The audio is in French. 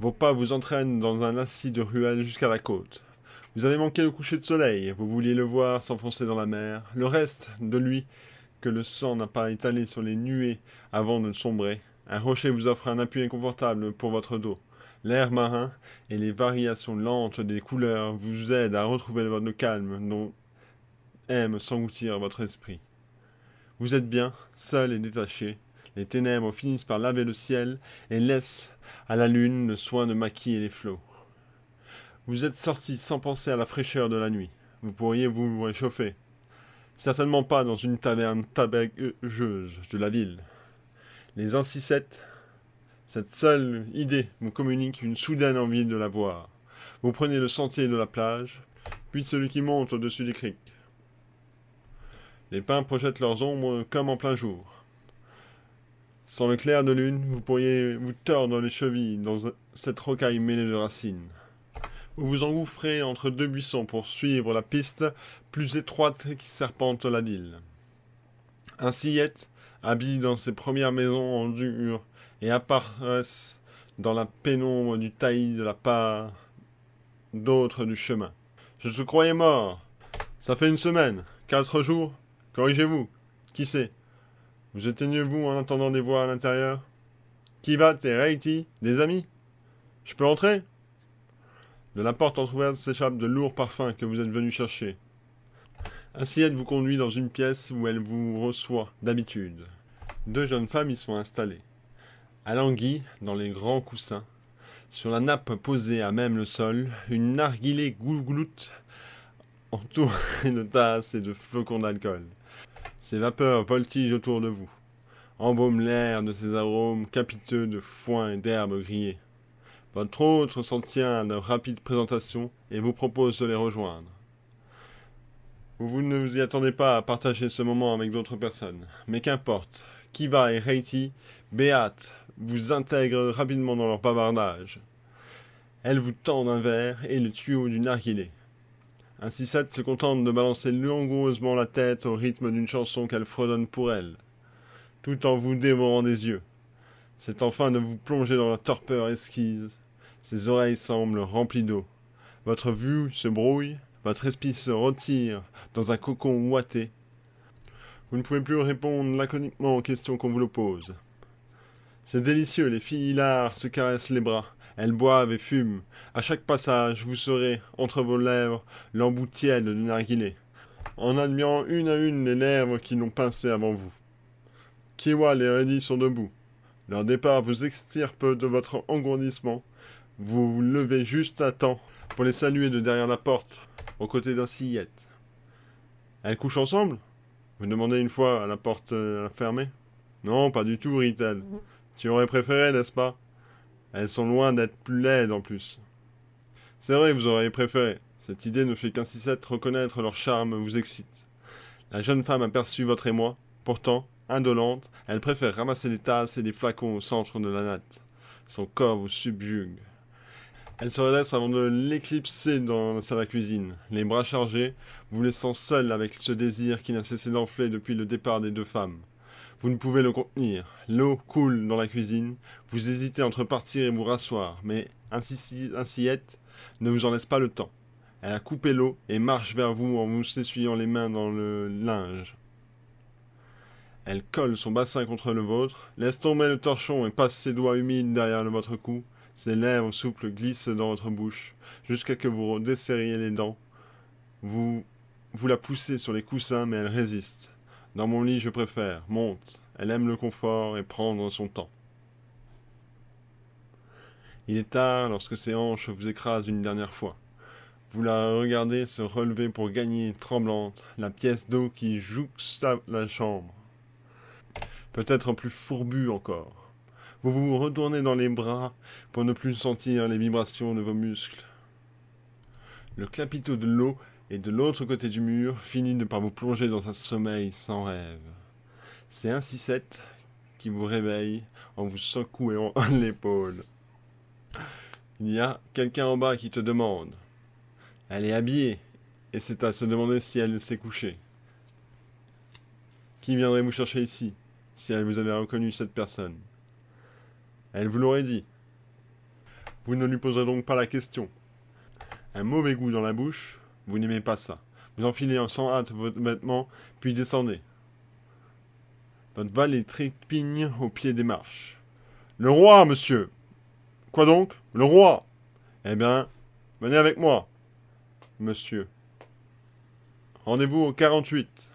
Vos pas vous entraînent dans un lacis de ruelles jusqu'à la côte. Vous avez manqué le coucher de soleil, vous vouliez le voir s'enfoncer dans la mer, le reste de lui que le sang n'a pas étalé sur les nuées avant de sombrer. Un rocher vous offre un appui inconfortable pour votre dos. L'air marin et les variations lentes des couleurs vous aident à retrouver votre calme dont aime s'engloutir votre esprit. Vous êtes bien, seul et détaché. Les ténèbres finissent par laver le ciel et laissent à la lune le soin de maquiller les flots. Vous êtes sorti sans penser à la fraîcheur de la nuit. Vous pourriez vous réchauffer. Certainement pas dans une taverne tabageuse de la ville. Les 167, cette seule idée vous communique une soudaine envie de la voir. Vous prenez le sentier de la plage, puis celui qui monte au-dessus des criques. Les pins projettent leurs ombres comme en plein jour. Sans le clair de lune, vous pourriez vous tordre les chevilles dans cette rocaille mêlée de racines. Vous vous engouffrez entre deux buissons pour suivre la piste plus étroite qui serpente la ville. Un sillette habille dans ses premières maisons en dur et apparaissent dans la pénombre du taillis de la part d'autres du chemin. Je te croyais mort. Ça fait une semaine, 4 jours. Corrigez-vous. Qui sait? Vous éteignez-vous en attendant des voix à l'intérieur? Qui va, t'es Haïti? Des amis? Je peux entrer? De la porte entrouverte s'échappe de lourds parfums que vous êtes venu chercher. Assiette vous conduit dans une pièce où elle vous reçoit d'habitude. 2 jeunes femmes y sont installées. Alanguies dans les grands coussins. Sur la nappe posée à même le sol, une narguilé gougloute entourée de tasses et de flocons d'alcool. Ces vapeurs voltigent autour de vous, embaument l'air de ces arômes capiteux de foin et d'herbes grillées. Votre hôte s'en tient à de rapides présentations et vous propose de les rejoindre. Vous ne vous y attendez pas à partager ce moment avec d'autres personnes, mais qu'importe. Kiva et Haiti, Béate, vous intègrent rapidement dans leur bavardage. Elles vous tendent un verre et le tuyau du narguilé. Un 6-7 se contente de balancer langoureusement la tête au rythme d'une chanson qu'elle fredonne pour elle, tout en vous dévorant des yeux. C'est enfin de vous plonger dans la torpeur esquisse. Ses oreilles semblent remplies d'eau. Votre vue se brouille, votre esprit se retire dans un cocon ouaté. Vous ne pouvez plus répondre laconiquement aux questions qu'on vous le pose. C'est délicieux, les filles hilars se caressent les bras. Elles boivent et fument. À chaque passage, vous serez, entre vos lèvres, l'embout tiède de narguilé, en admirant une à une les lèvres qui l'ont pincé avant vous. Kiwa et Reddy sont debout. Leur départ vous extirpe de votre engourdissement. Vous vous levez juste à temps pour les saluer de derrière la porte, aux côtés d'un sillette. Elles couchent ensemble? Vous demandez une fois à la porte fermée. Non, pas du tout, rit-elle. Tu aurais préféré, n'est-ce pas? Elles sont loin d'être plus laides en plus. C'est vrai, vous auriez préféré. Cette idée ne fait qu'ainsi reconnaître leur charme vous excite. La jeune femme aperçut votre émoi. Pourtant, indolente, elle préfère ramasser les tasses et les flacons au centre de la natte. Son corps vous subjugue. Elle se redresse avant de l'éclipser dans la salle à cuisine, les bras chargés, vous laissant seul avec ce désir qui n'a cessé d'enfler depuis le départ des 2 femmes. Vous ne pouvez le contenir. L'eau coule dans la cuisine. Vous hésitez entre partir et vous rasseoir, mais Assiette ne vous en laisse pas le temps. Elle a coupé l'eau et marche vers vous en vous essuyant les mains dans le linge. Elle colle son bassin contre le vôtre, laisse tomber le torchon et passe ses doigts humides derrière votre cou. Ses lèvres souples glissent dans votre bouche, jusqu'à que vous desserriez les dents. Vous la poussez sur les coussins, mais elle résiste. Dans mon lit, je préfère. Monte. Elle aime le confort et prendre son temps. Il est tard lorsque ses hanches vous écrasent une dernière fois. Vous la regardez se relever pour gagner, tremblante, la pièce d'eau qui jouxte la chambre. Peut-être plus fourbue encore. Vous vous retournez dans les bras pour ne plus sentir les vibrations de vos muscles. Le clapito de l'eau est de l'autre côté du mur, finit par vous plonger dans un sommeil sans rêve. C'est un 6-7 qui vous réveille en vous secouant l'épaule. Il y a quelqu'un en bas qui te demande. Elle est habillée, et c'est à se demander si elle s'est couchée. Qui viendrait vous chercher ici, si elle vous avait reconnu cette personne? Elle vous l'aurait dit. Vous ne lui poserez donc pas la question. Un mauvais goût dans la bouche, vous n'aimez pas ça. Vous enfilez sans hâte vos vêtements, puis descendez. Votre valet trépigne au pied des marches. Le roi, monsieur! Quoi donc? Le roi! Eh bien, venez avec moi, monsieur. Rendez-vous au 48.